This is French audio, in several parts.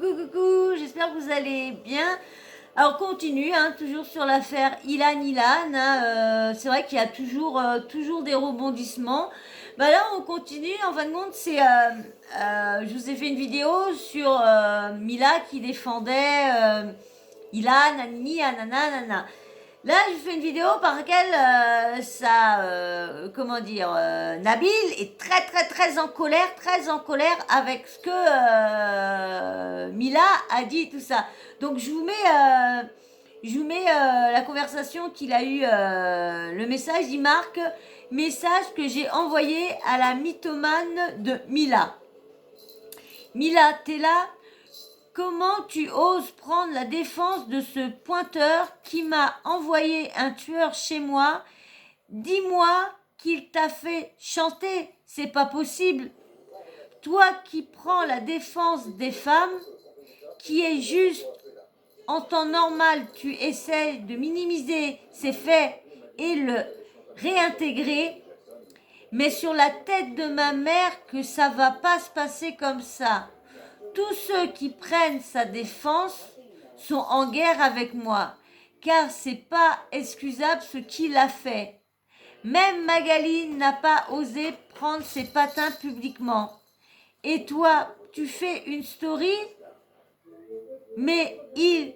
Coucou, j'espère que vous allez bien. Alors on continue, hein, toujours sur l'affaire Ilan. C'est vrai qu'il y a toujours des rebondissements. Bah là on continue, en fin de compte je vous ai fait une vidéo sur Mila qui défendait Ilan, Anani, Anana, Nana. Là, je fais une vidéo par laquelle Nabil est très en colère avec ce que Mila a dit, tout ça. Donc je vous mets la conversation qu'il a eu, le message, il marque message que j'ai envoyé à la mythomane de Mila. Mila, t'es là? Comment tu oses prendre la défense de ce pointeur qui m'a envoyé un tueur chez moi? Dis-moi qu'il t'a fait chanter. C'est pas possible. Toi qui prends la défense des femmes, qui est juste en temps normal, tu essaies de minimiser ces faits et le réintégrer. Mais sur la tête de ma mère que ça va pas se passer comme ça. Tous ceux qui prennent sa défense sont en guerre avec moi, car c'est pas excusable ce qu'il a fait. Même Magali n'a pas osé prendre ses patins publiquement. Et toi, tu fais une story, mais il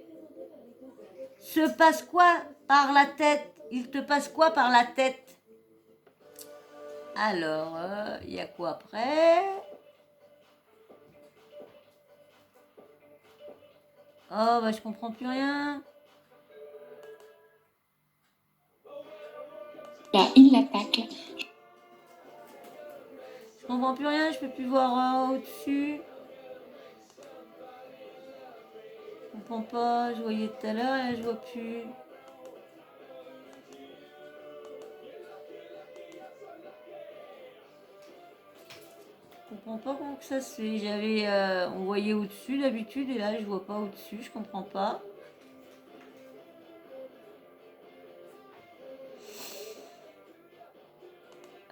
se passe quoi par la tête? Il te passe quoi par la tête? Alors, il y a quoi après? Oh, bah je comprends plus rien. Là, il l'attaque. Je comprends plus rien, je peux plus voir au-dessus. Je comprends pas, je voyais tout à l'heure et là je vois plus. Je comprends pas comment que ça se fait. On voyait au-dessus d'habitude et là je vois pas au-dessus, je comprends pas.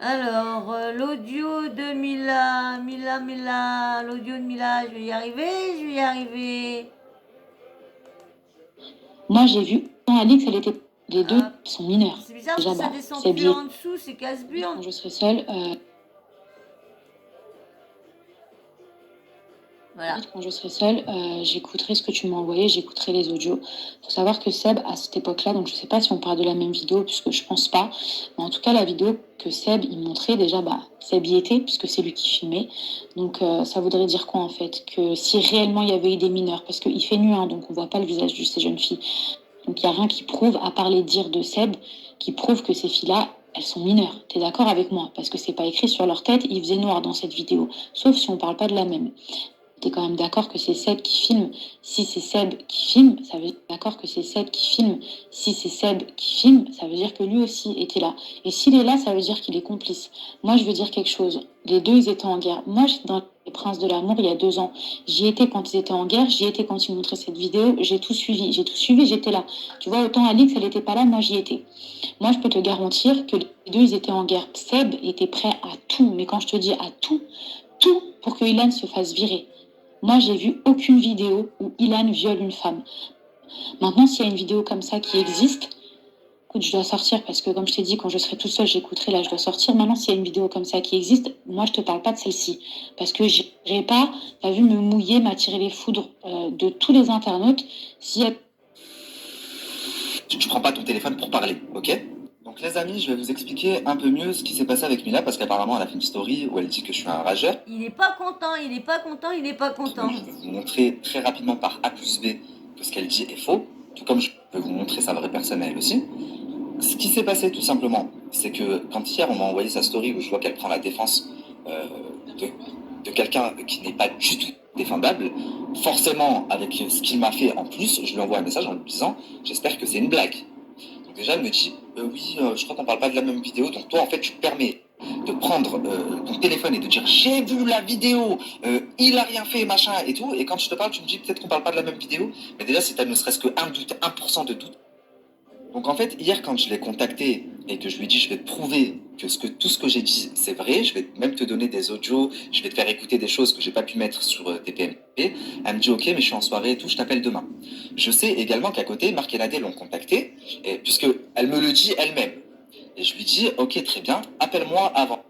Alors, l'audio de Mila, l'audio de Mila, je vais y arriver. Moi, j'ai vu quand Alix, elle était... Les deux sont mineurs. C'est bizarre déjà, que ça descend plus en dessous, c'est casse-burne. Quand je serai seule... Voilà. Quand je serai seule, j'écouterai ce que tu m'as envoyé, j'écouterai les audios. Il faut savoir que Seb, à cette époque-là, donc je ne sais pas si on parle de la même vidéo, puisque je pense pas, mais en tout cas, la vidéo que Seb, il montrait, déjà, Seb y était, puisque c'est lui qui filmait. Donc, ça voudrait dire quoi, en fait? Que si réellement il y avait eu des mineurs, parce qu'il fait nu, hein, donc on ne voit pas le visage de ces jeunes filles. Donc, il n'y a rien qui prouve, à part les dires de Seb, qui prouve que ces filles-là, elles sont mineures. Tu es d'accord avec moi? Parce que c'est pas écrit sur leur tête, il faisait noir dans cette vidéo. Sauf si on parle pas de la même. T'es quand même d'accord que c'est Seb qui filme. Si c'est Seb qui filme, ça veut dire d'accord que c'est Seb qui filme. Si c'est Seb qui filme, ça veut dire que lui aussi était là. Et s'il est là, ça veut dire qu'il est complice. Moi, je veux dire quelque chose. Les deux, ils étaient en guerre. Moi, j'étais dans Les Princes de l'amour il y a 2 ans. J'y étais quand ils étaient en guerre. J'y étais quand ils montraient cette vidéo. J'ai tout suivi. J'étais là. Tu vois, autant Alix, elle n'était pas là, moi, j'y étais. Moi, je peux te garantir que les deux, ils étaient en guerre. Seb était prêt à tout. Mais quand je te dis à tout pour que Ilan se fasse virer. Moi, j'ai vu aucune vidéo où Ilan viole une femme. Maintenant, s'il y a une vidéo comme ça qui existe, écoute, je dois sortir parce que, comme je t'ai dit, quand je serai toute seule, j'écouterai, là, je dois sortir. Maintenant, s'il y a une vidéo comme ça qui existe, moi, je te parle pas de celle-ci. Parce que j'irai pas, t'as vu, me mouiller, m'attirer les foudres de tous les internautes. Tu prends pas ton téléphone pour parler, ok? Donc les amis, je vais vous expliquer un peu mieux ce qui s'est passé avec Mila, parce qu'apparemment elle a fait une story où elle dit que je suis un rageur. Il est pas content. Donc, je vais vous montrer très rapidement par A plus B que ce qu'elle dit est faux, tout comme je peux vous montrer sa vraie personne à elle aussi. Ce qui s'est passé tout simplement, c'est que quand hier on m'a envoyé sa story où je vois qu'elle prend la défense de quelqu'un qui n'est pas du tout défendable, forcément avec ce qu'il m'a fait en plus, je lui envoie un message en lui disant j'espère que c'est une blague. Donc déjà elle me dit oui, je crois qu'on parle pas de la même vidéo, donc toi en fait tu te permets de prendre ton téléphone et de dire j'ai vu la vidéo, il a rien fait machin et tout, et quand je te parle tu me dis peut-être qu'on parle pas de la même vidéo, mais déjà si t'as ne serait-ce que un doute, 1% de doute, Donc en fait, hier, quand je l'ai contacté et que je lui ai dit, je vais te prouver que tout ce que j'ai dit, c'est vrai, je vais même te donner des audios, je vais te faire écouter des choses que j'ai pas pu mettre sur TPMP, elle me dit, ok, mais je suis en soirée et tout, je t'appelle demain. Je sais également qu'à côté, Marc et Nadé l'ont contacté, puisque elle me le dit elle-même. Et je lui dis, ok, très bien, appelle-moi avant.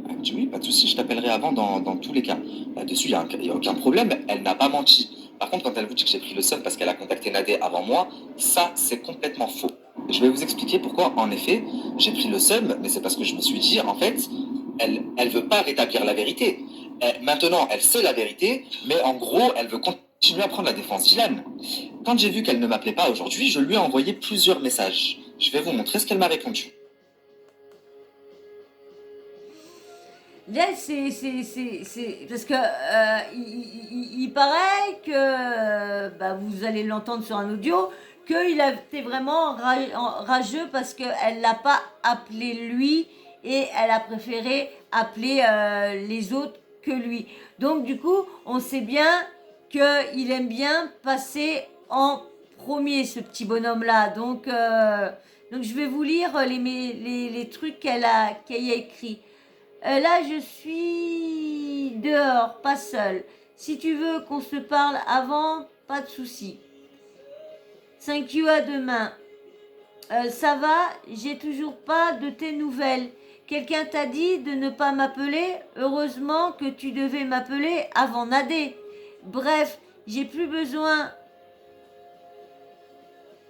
Elle me dit, oui, pas de souci, je t'appellerai avant dans tous les cas. Là-dessus, il n'y a aucun problème, elle n'a pas menti. Par contre, quand elle vous dit que j'ai pris le seum parce qu'elle a contacté Nadé avant moi, ça, c'est complètement faux. Je vais vous expliquer pourquoi, en effet, j'ai pris le seum, mais c'est parce que je me suis dit, en fait, elle veut pas rétablir la vérité. Maintenant, elle sait la vérité, mais en gros, elle veut continuer à prendre la défense d'Ilan. Quand j'ai vu qu'elle ne m'appelait pas aujourd'hui, je lui ai envoyé plusieurs messages. Je vais vous montrer ce qu'elle m'a répondu. Là, c'est parce que il paraît que vous allez l'entendre sur un audio qu'il a été vraiment rageux parce qu'elle l'a pas appelé lui et elle a préféré appeler les autres que lui. Donc du coup, on sait bien qu'il aime bien passer en premier, ce petit bonhomme là. Donc je vais vous lire les trucs qu'elle a écrit. Là, je suis dehors, pas seule. Si tu veux qu'on se parle avant, pas de souci. Thank you, à demain. Ça va? J'ai toujours pas de tes nouvelles. Quelqu'un t'a dit de ne pas m'appeler? Heureusement que tu devais m'appeler avant Nadé. Bref, j'ai plus besoin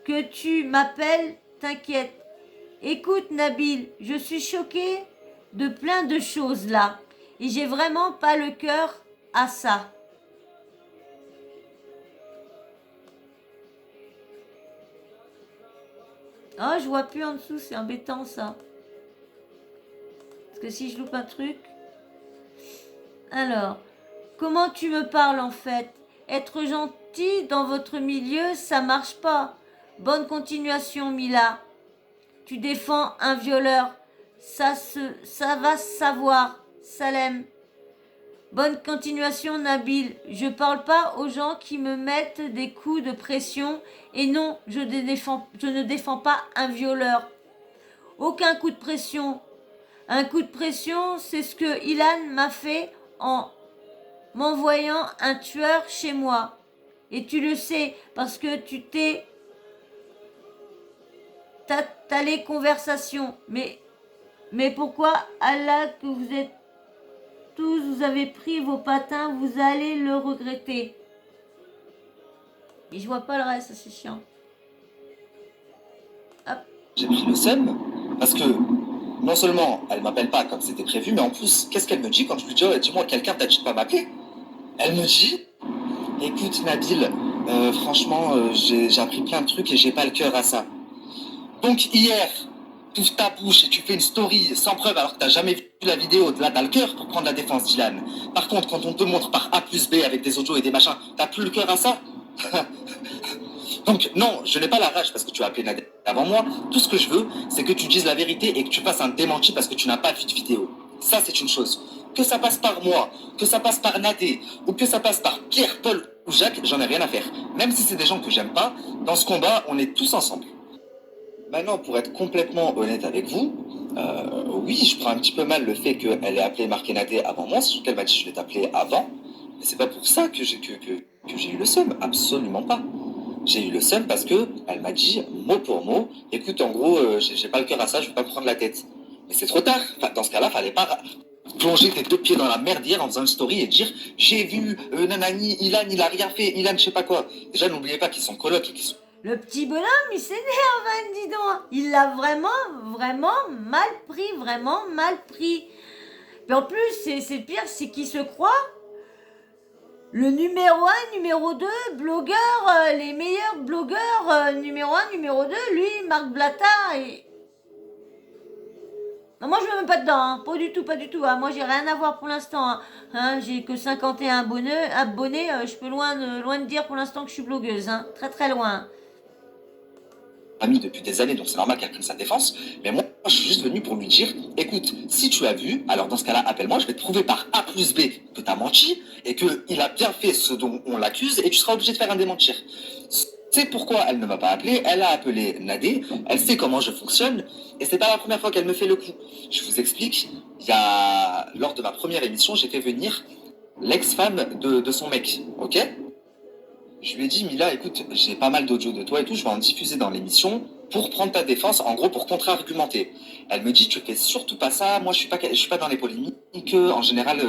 que tu m'appelles, t'inquiète. Écoute, Nabil, je suis choquée de plein de choses là. Et j'ai vraiment pas le cœur à ça. Oh, je vois plus en dessous, c'est embêtant ça. Parce que si je loupe un truc... Alors, comment tu me parles en fait? Être gentil dans votre milieu, ça marche pas. Bonne continuation, Mila. Tu défends un violeur. Ça va se savoir. Salem. Bonne continuation, Nabil. Je parle pas aux gens qui me mettent des coups de pression. Et non, je ne défends pas un violeur. Aucun coup de pression. Un coup de pression, c'est ce que Ilan m'a fait en m'envoyant un tueur chez moi. Et tu le sais, parce que tu t'es... T'as les conversations. Mais pourquoi, Allah, que vous êtes tous, vous avez pris vos patins, vous allez le regretter. Et je vois pas le reste, c'est chiant. Hop. J'ai pris le seum parce que non seulement elle m'appelle pas comme c'était prévu, mais en plus, qu'est-ce qu'elle me dit quand je lui dis, oh, dis-moi, quelqu'un t'a dit de pas m'appeler? Elle me dit, écoute Nabil, franchement, j'ai appris plein de trucs et j'ai pas le cœur à ça. Donc hier, tu ouvres ta bouche et tu fais une story sans preuve alors que t'as jamais vu la vidéo, là t'as le cœur pour prendre la défense d'Ilan. Par contre, quand on te montre par A plus B avec des audios et des machins, t'as plus le cœur à ça? Donc non, je n'ai pas la rage parce que tu as appelé Nadé avant moi. Tout ce que je veux, c'est que tu dises la vérité et que tu fasses un démenti parce que tu n'as pas vu de vidéo. Ça, c'est une chose. Que ça passe par moi, que ça passe par Nadé, ou que ça passe par Pierre, Paul ou Jacques, j'en ai rien à faire. Même si c'est des gens que j'aime pas, dans ce combat, on est tous ensemble. Maintenant, pour être complètement honnête avec vous, oui, je prends un petit peu mal le fait qu'elle ait appelé Marc et Nadé avant moi, surtout qu'elle m'a dit je vais t'appeler avant. Mais c'est pas pour ça que j'ai eu le seum, absolument pas. J'ai eu le seum parce que elle m'a dit mot pour mot, écoute, en gros, j'ai pas le cœur à ça, je vais pas me prendre la tête. Mais c'est trop tard. Enfin, dans ce cas-là, fallait pas plonger tes deux pieds dans la merde hier en faisant une story et dire j'ai vu Nanani, Ilan, il a rien fait, Ilan, je sais pas quoi. Déjà, n'oubliez pas qu'ils sont colocs et qu'ils sont... Le petit bonhomme, il s'énerve, hein, dis donc. Il l'a vraiment mal pris. Mais en plus, c'est pire, c'est qu'il se croit le numéro 1, numéro 2, blogueur, les meilleurs blogueurs, numéro 1, numéro 2, lui, Marc Blatta. Et... Non, moi, je ne me mets pas dedans, hein. Pas du tout. Hein. Moi, j'ai rien à voir pour l'instant. Hein. J'ai que 51 abonnés. Je peux loin de dire pour l'instant que je suis blogueuse. Hein. Très, très loin. Amie depuis des années, donc c'est normal qu'elle prenne sa défense. Mais moi, je suis juste venu pour lui dire, écoute, si tu as vu, alors dans ce cas-là, appelle-moi, je vais te prouver par A plus B que tu as menti et qu'il a bien fait ce dont on l'accuse et tu seras obligé de faire un démentir. sait pourquoi elle ne m'a pas appelé, elle a appelé Nadé, elle sait comment je fonctionne, et c'est pas la première fois qu'elle me fait le coup. Je vous explique, lors de ma première émission, j'ai fait venir l'ex-femme de son mec, ok? Je lui ai dit, Mila, écoute, j'ai pas mal d'audio de toi et tout, je vais en diffuser dans l'émission pour prendre ta défense, en gros pour contre-argumenter. Elle me dit, tu fais surtout pas ça, moi je suis pas dans les polémiques, en général,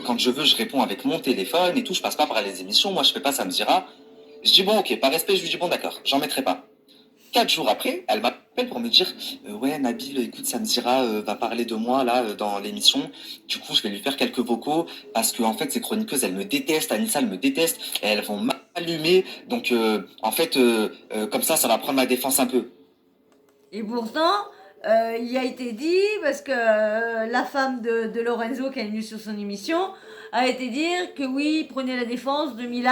quand je veux, je réponds avec mon téléphone et tout, je passe pas par les émissions, moi je fais pas ça, me dira. Je dis, bon, ok, par respect, je lui dis, bon, d'accord, j'en mettrai pas. 4 jours après, elle m'appelle pour me dire ouais Nabil, écoute, Samzira va parler de moi là dans l'émission. Du coup, je vais lui faire quelques vocaux parce que en fait, ces chroniqueuses, elles me détestent, Anissa, elles me détestent et elles vont m'allumer. Donc en fait, comme ça va prendre ma défense un peu. Et pourtant, il a été dit, parce que la femme de Lorenzo qui est venue sur son émission a été dire que oui, prenez la défense de Milan,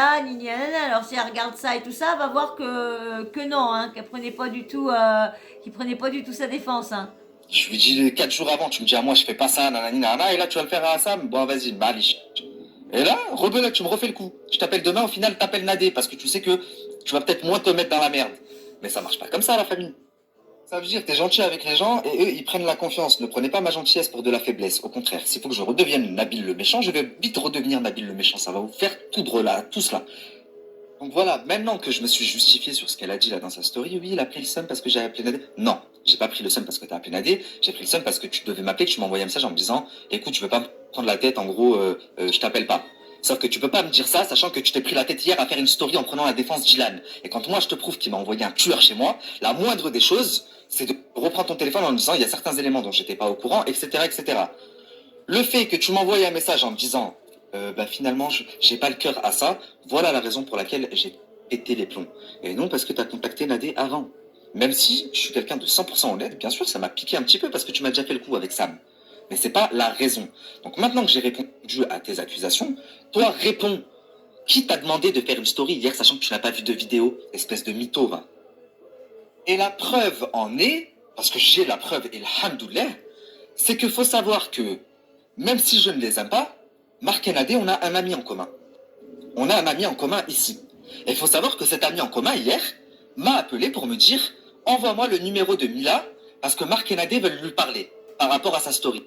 alors si elle regarde ça et tout ça, elle va voir que non, hein, qu'elle prenait pas du tout, qu'il prenait pas du tout sa défense. Hein. Je lui dis 4 jours avant, tu me dis à moi, je fais pas ça, nanani, nanana, et là tu vas le faire à Sam, bon vas-y, maliche. Et là, rebelote, tu me refais le coup. Je t'appelle demain, au final, t'appelles Nadé, parce que tu sais que tu vas peut-être moins te mettre dans la merde. Mais ça marche pas comme ça, la famille. Ça veut dire que t'es gentil avec les gens et eux, ils prennent la confiance. Ne prenez pas ma gentillesse pour de la faiblesse. Au contraire, s'il faut que je redevienne Nabil le méchant, je vais vite redevenir Nabil le méchant. Ça va vous faire tout là, tout cela. Donc voilà, maintenant que je me suis justifié sur ce qu'elle a dit là dans sa story, oui, il a pris le seum parce que j'ai appelé Nadé. Non, j'ai pas pris le seum parce que t'as appelé Nadé. J'ai pris le seum parce que tu devais m'appeler, que tu m'as envoyé un message en me disant, écoute, tu veux pas me prendre la tête, en gros, je t'appelle pas. Sauf que tu peux pas me dire ça, sachant que tu t'es pris la tête hier à faire une story en prenant la défense d'Ilan. Et quand moi je te prouve qu'il m'a envoyé un tueur chez moi, la moindre des choses, c'est de reprendre ton téléphone en me disant il y a certains éléments dont j'étais pas au courant, etc., etc. Le fait que tu m'envoies un message en me disant finalement j'ai pas le cœur à ça, voilà la raison pour laquelle j'ai pété les plombs. Et non parce que tu as contacté Nadé avant. Même si je suis quelqu'un de 100% honnête, bien sûr ça m'a piqué un petit peu parce que tu m'as déjà fait le coup avec Sam. Mais c'est pas la raison. Donc maintenant que j'ai répondu à tes accusations, toi réponds. Qui t'a demandé de faire une story hier sachant que tu n'as pas vu de vidéo? Espèce de mytho, va. Et la preuve en est, parce que j'ai la preuve, et alhamdoulilah, c'est qu'il faut savoir que, même si je ne les aime pas, Marc et Nadé, on a un ami en commun. On a un ami en commun ici. Et il faut savoir que cet ami en commun, hier, m'a appelé pour me dire « Envoie-moi le numéro de Mila, parce que Marc et Nadé veulent lui parler, par rapport à sa story. »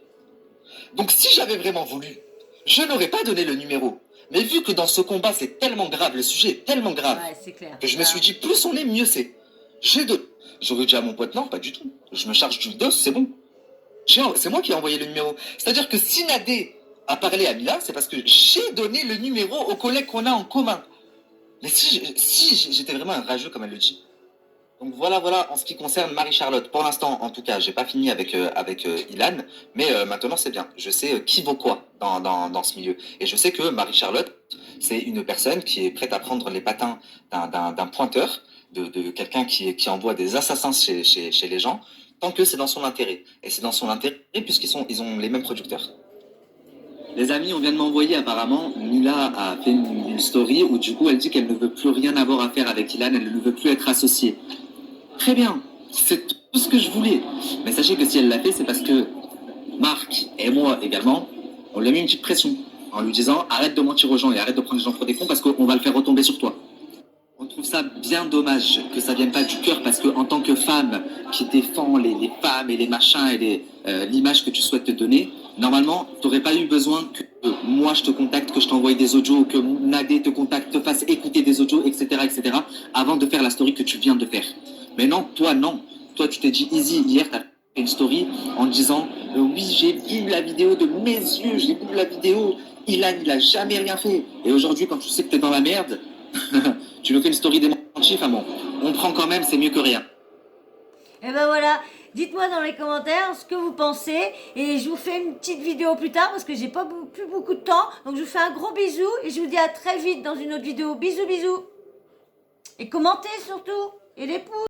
Donc si j'avais vraiment voulu, je n'aurais pas donné le numéro. Mais vu que dans ce combat, c'est tellement grave, le sujet est tellement grave, c'est clair. que je me suis dit, plus on est, mieux c'est. J'aurais dit à mon pote, non, pas du tout. Je me charge du dos, c'est bon. C'est moi qui ai envoyé le numéro. C'est-à-dire que si Nadé a parlé à Mila, c'est parce que j'ai donné le numéro aux collègues qu'on a en commun. Mais si j'étais vraiment un rageux, comme elle le dit. Donc voilà, en ce qui concerne Marie-Charlotte. Pour l'instant, en tout cas, j'ai pas fini avec Ilan, mais maintenant c'est bien. Je sais qui vaut quoi dans ce milieu. Et je sais que Marie-Charlotte, c'est une personne qui est prête à prendre les patins d'un pointeur, de quelqu'un qui envoie des assassins chez les gens, tant que c'est dans son intérêt. Et c'est dans son intérêt puisqu'ils ont les mêmes producteurs. Les amis, on vient de m'envoyer apparemment, Mila a fait une story où du coup elle dit qu'elle ne veut plus rien avoir à faire avec Ilan, elle ne veut plus être associée. Très bien, c'est tout ce que je voulais. Mais sachez que si elle l'a fait, c'est parce que Marc et moi également, on lui a mis une petite pression en lui disant arrête de mentir aux gens et arrête de prendre les gens pour des cons parce qu'on va le faire retomber sur toi. On trouve ça bien dommage que ça vienne pas du cœur parce que en tant que femme qui défend les femmes et les machins et l'image que tu souhaites te donner, normalement, tu n'aurais pas eu besoin que moi je te contacte, que je t'envoie des audios, que Nadé te contacte, te fasse écouter des audios, etc., etc., avant de faire la story que tu viens de faire. Mais non. Toi, tu t'es dit easy. Hier, tu as fait une story en disant oui, j'ai vu la vidéo de mes yeux, j'ai vu la vidéo. Ilan, il a jamais rien fait. Et aujourd'hui, quand tu sais que tu es dans la merde, tu nous fais une story démentie. Enfin bon, on prend quand même, c'est mieux que rien. Et ben voilà. Dites-moi dans les commentaires ce que vous pensez et je vous fais une petite vidéo plus tard parce que j'ai pas plus beaucoup de temps. Donc je vous fais un gros bisou et je vous dis à très vite dans une autre vidéo. Bisous. Et commentez surtout et les pouces.